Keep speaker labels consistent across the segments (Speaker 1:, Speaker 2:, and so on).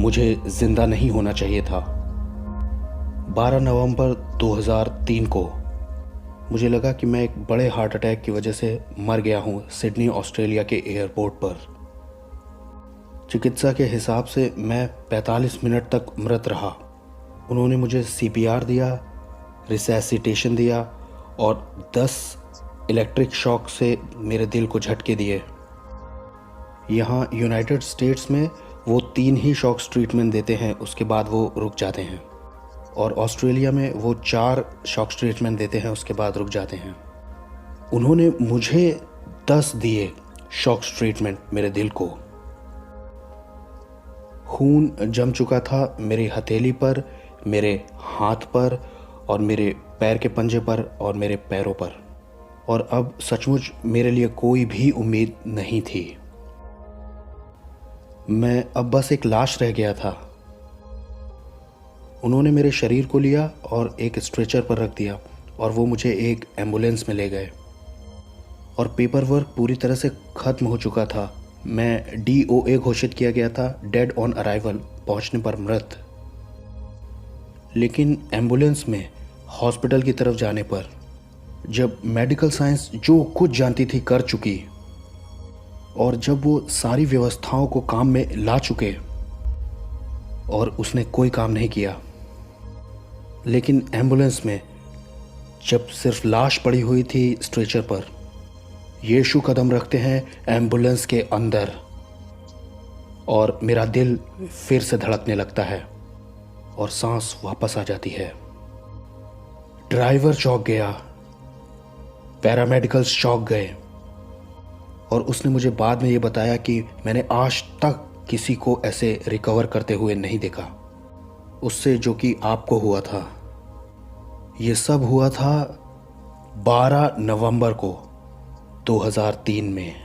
Speaker 1: मुझे जिंदा नहीं होना चाहिए था। 12 नवंबर 2003 को मुझे लगा कि मैं एक बड़े हार्ट अटैक की वजह से मर गया हूँ सिडनी ऑस्ट्रेलिया के एयरपोर्ट पर। चिकित्सा के हिसाब से मैं 45 मिनट तक मृत रहा। उन्होंने मुझे सीपीआर दिया, रिसैसिटेशन दिया और 10 इलेक्ट्रिक शॉक से मेरे दिल को झटके दिए। यहाँ यूनाइटेड स्टेट्स में वो 3 ही शॉक्स ट्रीटमेंट देते हैं, उसके बाद वो रुक जाते हैं, और ऑस्ट्रेलिया में वो 4 शॉक्स ट्रीटमेंट देते हैं, उसके बाद रुक जाते हैं। उन्होंने मुझे 10 दिए शॉक्स ट्रीटमेंट मेरे दिल को। खून जम चुका था मेरी हथेली पर, मेरे हाथ पर और मेरे पैर के पंजे पर और मेरे पैरों पर, और अब सचमुच मेरे लिए कोई भी उम्मीद नहीं थी। मैं अब बस एक लाश रह गया था। उन्होंने मेरे शरीर को लिया और एक स्ट्रेचर पर रख दिया और वो मुझे एक एम्बुलेंस में ले गए, और पेपर वर्क पूरी तरह से ख़त्म हो चुका था। मैं DOA घोषित किया गया था, डेड ऑन अराइवल, पहुंचने पर मृत। लेकिन एम्बुलेंस में हॉस्पिटल की तरफ जाने पर जब मेडिकल साइंस जो कुछ जानती थी कर चुकी, और जब वो सारी व्यवस्थाओं को काम में ला चुके, और उसने कोई काम नहीं किया। लेकिन एम्बुलेंस में जब सिर्फ लाश पड़ी हुई थी स्ट्रेचर पर, यीशु कदम रखते हैं एम्बुलेंस के अंदर और मेरा दिल फिर से धड़कने लगता है और सांस वापस आ जाती है। ड्राइवर चौंक गया, पैरामेडिकल्स चौंक गए, और उसने मुझे बाद में ये बताया कि मैंने आज तक किसी को ऐसे रिकवर करते हुए नहीं देखा, उससे जो कि आपको हुआ था। ये सब हुआ था 12 नवंबर को 2003 में।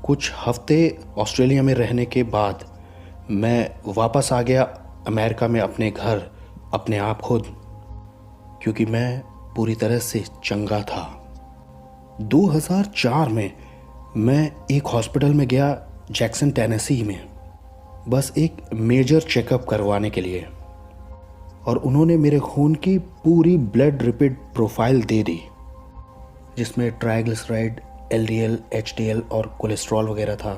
Speaker 1: कुछ हफ्ते ऑस्ट्रेलिया में रहने के बाद मैं वापस आ गया अमेरिका में अपने घर, अपने आप खुद, क्योंकि मैं पूरी तरह से चंगा था। 2004 में मैं एक हॉस्पिटल में गया जैक्सन टेनेसी में, बस एक मेजर चेकअप करवाने के लिए, और उन्होंने मेरे खून की पूरी ब्लड रिपिड प्रोफाइल दे दी, जिसमें ट्राइग्लिसराइड, LDL, HDL और कोलेस्ट्रॉल वगैरह था।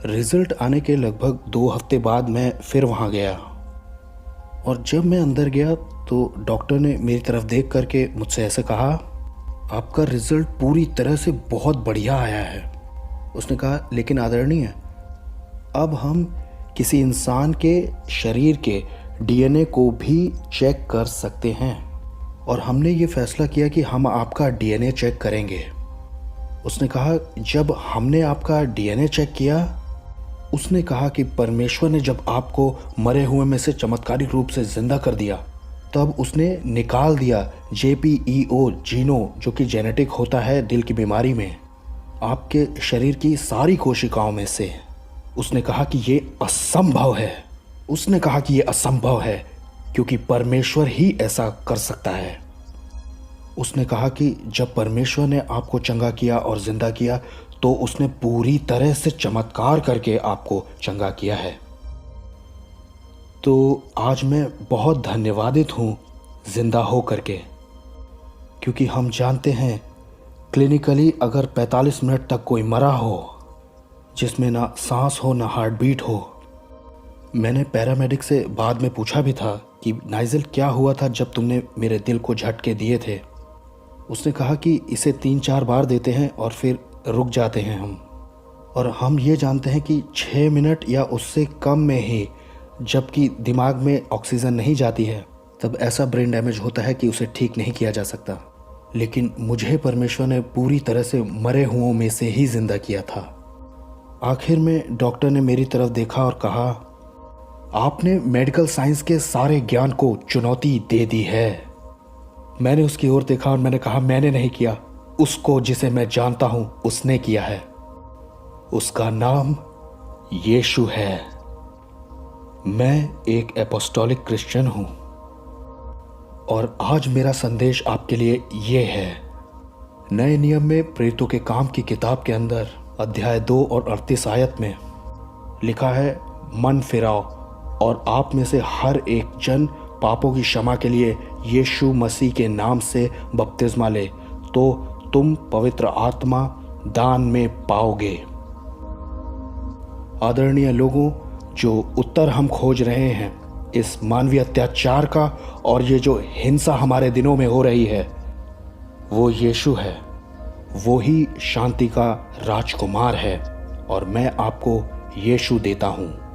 Speaker 1: रिजल्ट आने के लगभग 2 हफ्ते बाद मैं फिर वहाँ गया, और जब मैं अंदर गया तो डॉक्टर ने मेरी तरफ देख करके मुझसे ऐसे कहा, आपका रिजल्ट पूरी तरह से बहुत बढ़िया आया है। उसने कहा, लेकिन आदरणीय, अब हम किसी इंसान के शरीर के DNA को भी चेक कर सकते हैं, और हमने ये फैसला किया कि हम आपका DNA चेक करेंगे। उसने कहा, जब हमने आपका DNA चेक किया, उसने कहा कि परमेश्वर ने जब आपको मरे हुए में से चमत्कारिक रूप से जिंदा कर दिया, तब उसने निकाल दिया JPEO जीनो, जो कि जेनेटिक होता है दिल की बीमारी में, आपके शरीर की सारी कोशिकाओं में से। उसने कहा कि ये असंभव है। उसने कहा कि ये असंभव है क्योंकि परमेश्वर ही ऐसा कर सकता है। उसने कहा कि जब परमेश्वर ने आपको चंगा किया और जिंदा किया, तो उसने पूरी तरह से चमत्कार करके आपको चंगा किया है। तो आज मैं बहुत धन्यवादित हूँ जिंदा हो करके, क्योंकि हम जानते हैं क्लिनिकली अगर 45 मिनट तक कोई मरा हो, जिसमें ना सांस हो ना हार्ट बीट हो। मैंने पैरामेडिक से बाद में पूछा भी था कि नाइजल, क्या हुआ था जब तुमने मेरे दिल को झटके दिए थे। उसने कहा कि इसे 3-4 बार देते हैं और फिर रुक जाते हैं हम, और हम ये जानते हैं कि 6 मिनट या उससे कम में ही, जबकि दिमाग में ऑक्सीजन नहीं जाती है, तब ऐसा ब्रेन डैमेज होता है कि उसे ठीक नहीं किया जा सकता। लेकिन मुझे परमेश्वर ने पूरी तरह से मरे हुओं में से ही जिंदा किया था। आखिर में डॉक्टर ने मेरी तरफ देखा और कहा, आपने मेडिकल साइंस के सारे ज्ञान को चुनौती दे दी है। मैंने उसकी ओर देखा और मैंने कहा, मैंने नहीं किया, उसको जिसे मैं जानता हूं उसने किया है। उसका नाम यीशु है। मैं एक एपोस्टोलिक क्रिश्चियन हूं, और आज मेरा संदेश आपके लिए ये है। नए नियम में प्रेरितों के काम की किताब के अंदर अध्याय 2 और 38 आयत में लिखा है, मन फिराओ और आप में से हर एक जन पापों की क्षमा के लिए यीशु मसीह के नाम से बपतिस्मा ले, तो तुम पवित्र आत्मा दान में पाओगे। आदरणीय लोगों, जो उत्तर हम खोज रहे हैं इस मानवीय अत्याचार का और ये जो हिंसा हमारे दिनों में हो रही है, वो यीशु है। वो ही शांति का राजकुमार है और मैं आपको यीशु देता हूँ।